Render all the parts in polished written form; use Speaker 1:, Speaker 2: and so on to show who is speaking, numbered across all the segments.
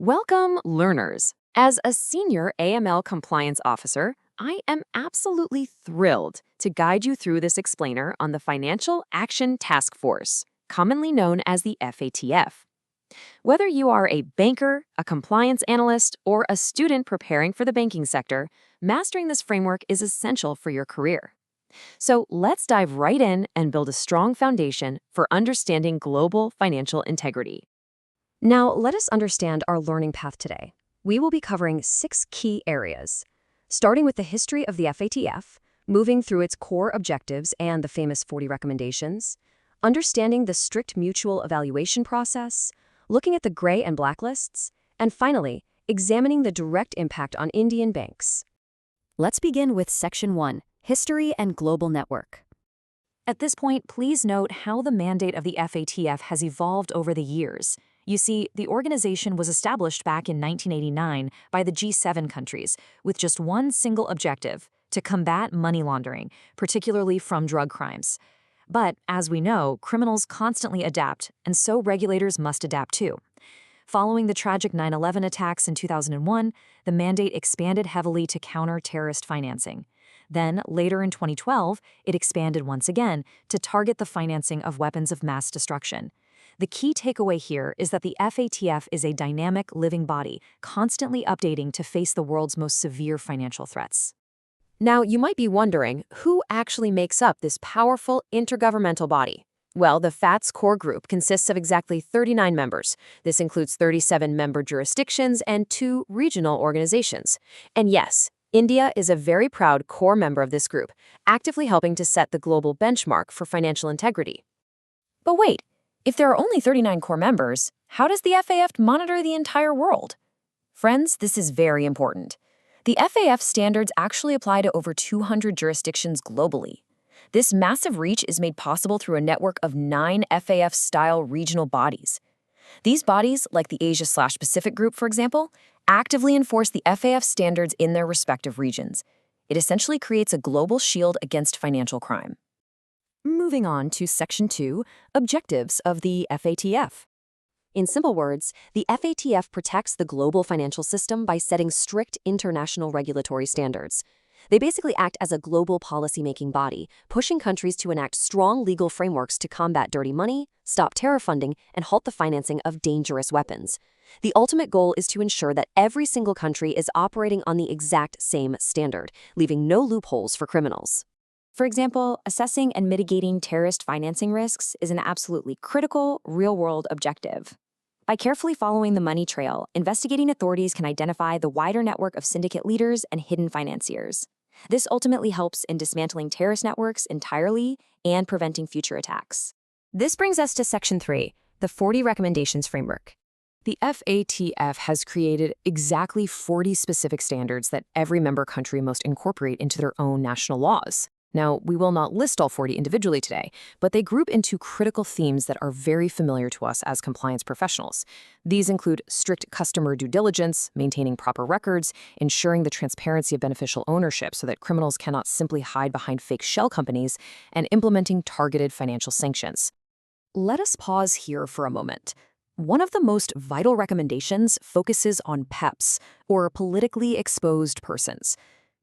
Speaker 1: Welcome, learners. As a senior AML compliance officer, I am absolutely thrilled to guide you through this explainer on the Financial Action Task Force, commonly known as the FATF. Whether you are a banker, a compliance analyst, or a student preparing for the banking sector, mastering this framework is essential for your career. So let's dive right in and build a strong foundation for understanding global financial integrity.
Speaker 2: Now, let us understand our learning path today. We will be covering 6 key areas, starting with the history of the FATF, moving through its core objectives and the famous 40 recommendations, understanding the strict mutual evaluation process, looking at the gray and blacklists, and finally, examining the direct impact on Indian banks. Let's begin with Section 1, History and Global Network.
Speaker 1: At this point, please note how the mandate of the FATF has evolved over the years. You see, the organization was established back in 1989 by the G7 countries with just one single objective: to combat money laundering, particularly from drug crimes. But, as we know, criminals constantly adapt, and so regulators must adapt too. Following the tragic 9/11 attacks in 2001, the mandate expanded heavily to counter terrorist financing. Then, later in 2012, it expanded once again to target the financing of weapons of mass destruction. The key takeaway here is that the FATF is a dynamic, living body, constantly updating to face the world's most severe financial threats. Now, you might be wondering, who actually makes up this powerful intergovernmental body? Well, the FATF's core group consists of exactly 39 members. This includes 37 member jurisdictions and 2 regional organizations. And yes, India is a very proud core member of this group, actively helping to set the global benchmark for financial integrity. But wait, if there are only 39 core members, how does the FATF monitor the entire world? Friends, this is very important. The FATF standards actually apply to over 200 jurisdictions globally. This massive reach is made possible through a network of 9 FATF-style regional bodies. These bodies, like the Asia/Pacific Group, for example, actively enforce the FATF standards in their respective regions. It essentially creates a global shield against financial crime. Moving on to Section 2, Objectives of the FATF. In simple words, the FATF protects the global financial system by setting strict international regulatory standards. They basically act as a global policy-making body, pushing countries to enact strong legal frameworks to combat dirty money, stop terror funding, and halt the financing of dangerous weapons. The ultimate goal is to ensure that every single country is operating on the exact same standard, leaving no loopholes for criminals. For example, assessing and mitigating terrorist financing risks is an absolutely critical, real-world objective. By carefully following the money trail, investigating authorities can identify the wider network of syndicate leaders and hidden financiers. This ultimately helps in dismantling terrorist networks entirely and preventing future attacks. This brings us to Section 3, the 40 Recommendations Framework. The FATF has created exactly 40 specific standards that every member country must incorporate into their own national laws. Now, we will not list all 40 individually today, but they group into critical themes that are very familiar to us as compliance professionals. These include strict customer due diligence, maintaining proper records, ensuring the transparency of beneficial ownership so that criminals cannot simply hide behind fake shell companies, and implementing targeted financial sanctions. Let us pause here for a moment. One of the most vital recommendations focuses on PEPs, or politically exposed persons.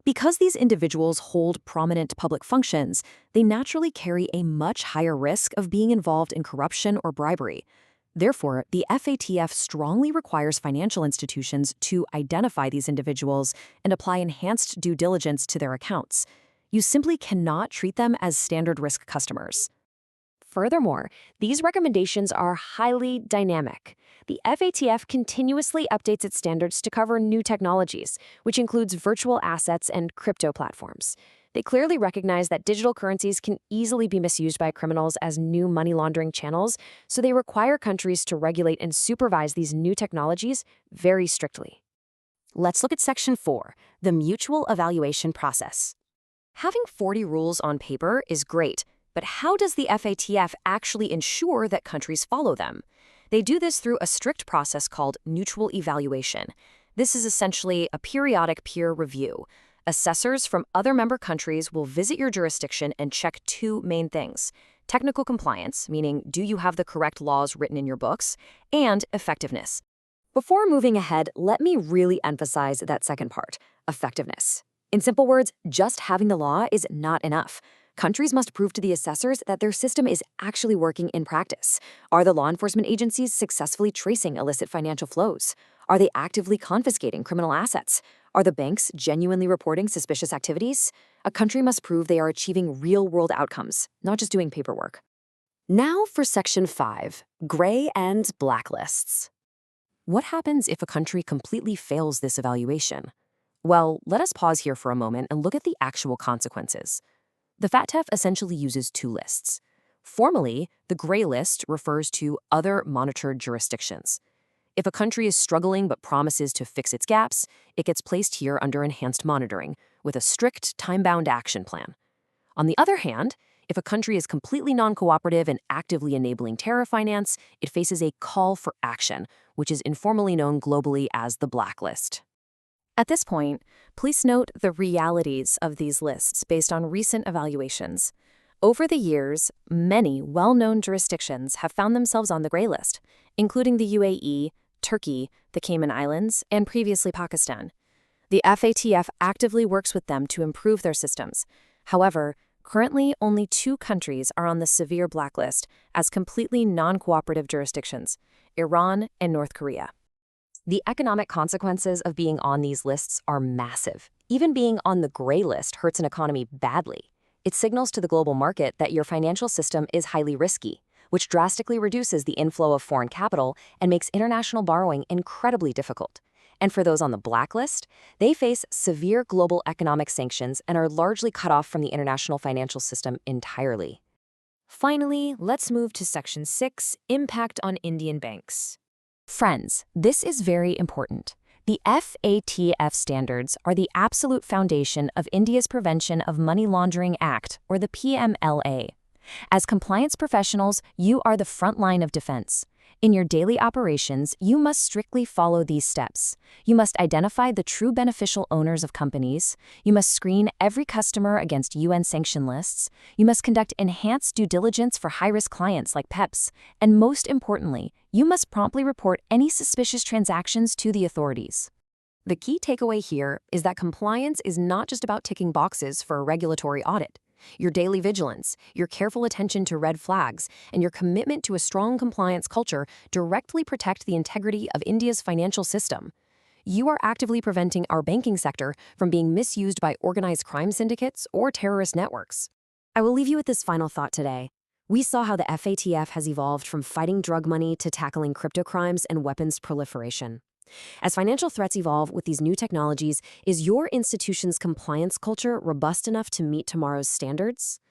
Speaker 1: Because these individuals hold prominent public functions, they naturally carry a much higher risk of being involved in corruption or bribery. Therefore, the FATF strongly requires financial institutions to identify these individuals and apply enhanced due diligence to their accounts. You simply cannot treat them as standard risk customers. Furthermore, these recommendations are highly dynamic. The FATF continuously updates its standards to cover new technologies, which includes virtual assets and crypto platforms. They clearly recognize that digital currencies can easily be misused by criminals as new money laundering channels, so they require countries to regulate and supervise these new technologies very strictly. Let's look at Section 4, the mutual evaluation process. Having 40 rules on paper is great, but how does the FATF actually ensure that countries follow them? They do this through a strict process called mutual evaluation. This is essentially a periodic peer review. Assessors from other member countries will visit your jurisdiction and check 2 main things: technical compliance, meaning do you have the correct laws written in your books, and effectiveness. Before moving ahead, let me really emphasize that second part, effectiveness. In simple words, just having the law is not enough. Countries must prove to the assessors that their system is actually working in practice. Are the law enforcement agencies successfully tracing illicit financial flows? Are they actively confiscating criminal assets? Are the banks genuinely reporting suspicious activities? A country must prove they are achieving real-world outcomes, not just doing paperwork.
Speaker 2: Now for Section 5, Gray and Blacklists. What happens if a country completely fails this evaluation? Well, let us pause here for a moment and look at the actual consequences. The FATF essentially uses two lists. Formally, the gray list refers to other monitored jurisdictions. If a country is struggling but promises to fix its gaps, it gets placed here under enhanced monitoring with a strict, time-bound action plan. On the other hand, if a country is completely non-cooperative and actively enabling terror finance, it faces a call for action, which is informally known globally as the blacklist. At this point, please note the realities of these lists based on recent evaluations. Over the years, many well-known jurisdictions have found themselves on the gray list, including the UAE, Turkey, the Cayman Islands, and previously Pakistan. The FATF actively works with them to improve their systems. However, currently only 2 countries are on the severe blacklist as completely non-cooperative jurisdictions: Iran and North Korea. The economic consequences of being on these lists are massive. Even being on the gray list hurts an economy badly. It signals to the global market that your financial system is highly risky, which drastically reduces the inflow of foreign capital and makes international borrowing incredibly difficult. And for those on the blacklist, they face severe global economic sanctions and are largely cut off from the international financial system entirely. Finally, let's move to Section 6, Impact on Indian Banks. Friends, this is very important. The FATF standards are the absolute foundation of India's Prevention of Money Laundering Act, or the PMLA. As compliance professionals, you are the front line of defense. In your daily operations, you must strictly follow these steps. You must identify the true beneficial owners of companies. You must screen every customer against UN sanction lists. You must conduct enhanced due diligence for high-risk clients like PEPs. And most importantly, you must promptly report any suspicious transactions to the authorities. The key takeaway here is that compliance is not just about ticking boxes for a regulatory audit. Your daily vigilance, your careful attention to red flags, and your commitment to a strong compliance culture directly protect the integrity of India's financial system. You are actively preventing our banking sector from being misused by organized crime syndicates or terrorist networks. I will leave you with this final thought today. We saw how the FATF has evolved from fighting drug money to tackling crypto crimes and weapons proliferation. As financial threats evolve with these new technologies, is your institution's compliance culture robust enough to meet tomorrow's standards?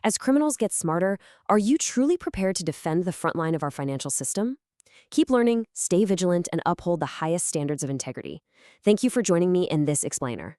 Speaker 2: As criminals get smarter, are you truly prepared to defend the front line of our financial system? Keep learning, stay vigilant, and uphold the highest standards of integrity. Thank you for joining me in this explainer.